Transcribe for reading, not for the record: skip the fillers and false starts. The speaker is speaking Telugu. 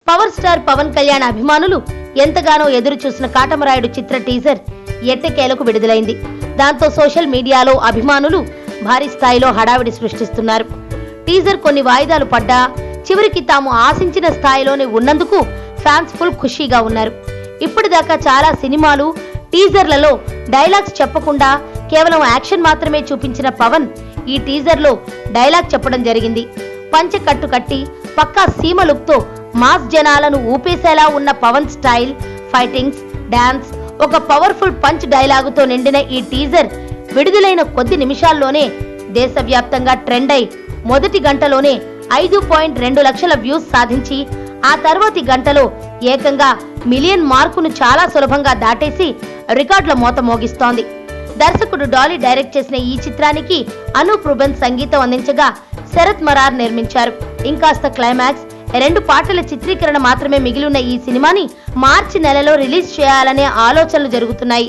పవర్ స్టార్ పవన్ కళ్యాణ్ అభిమానులు ఎంతగానో ఎదురు చూసిన కాటమరాయుడు చిత్ర టీజర్ ఎట్టకేలకు విడుదలైంది. దాంతో సోషల్ మీడియాలో అభిమానులు భారీ స్థాయిలో హడావిడి సృష్టిస్తున్నారు. టీజర్ కొన్ని వాయిదాలు పడ్డా చివరికి తాము ఆశించిన స్థాయిలోనే ఉన్నందుకు ఫ్యాన్స్ ఫుల్ ఖుషీగా ఉన్నారు. ఇప్పటిదాకా చాలా సినిమాలు టీజర్లలో డైలాగ్స్ చెప్పకుండా కేవలం యాక్షన్ మాత్రమే చూపించిన పవన్ ఈ టీజర్ లో డైలాగ్ చెప్పడం జరిగింది. పంచె కట్టు కట్టి పక్కా సీమ లుక్ తో మాస్ జనాలను ఊపేసేలా ఉన్న పవన్ స్టైల్, ఫైటింగ్స్, డాన్స్, ఒక పవర్ఫుల్ పంచ్ డైలాగుతో నిండిన ఈ టీజర్ విడుదలైన కొద్ది నిమిషాల్లోనే దేశవ్యాప్తంగా ట్రెండ్ అయి మొదటి గంటలోనే 5.2 లక్షల వ్యూస్ సాధించి ఆ తర్వాతి గంటలో ఏకంగా మిలియన్ మార్కును చాలా సులభంగా దాటేసి రికార్డుల మోత మోగిస్తోంది. దర్శకుడు డాలీ డైరెక్ట్ చేసిన ఈ చిత్రానికి అనూప్ రూబెన్ సంగీతం అందించగా శరత్ మరార్ నిర్మించారు. ఇంకాస్త క్లైమాక్స్ 2 పాటల చిత్రీకరణ మాత్రమే మిగిలిన ఈ సినిమాని మార్చి నెలలో రిలీజ్ చేయాలనే ఆలోచనలు జరుగుతున్నాయి.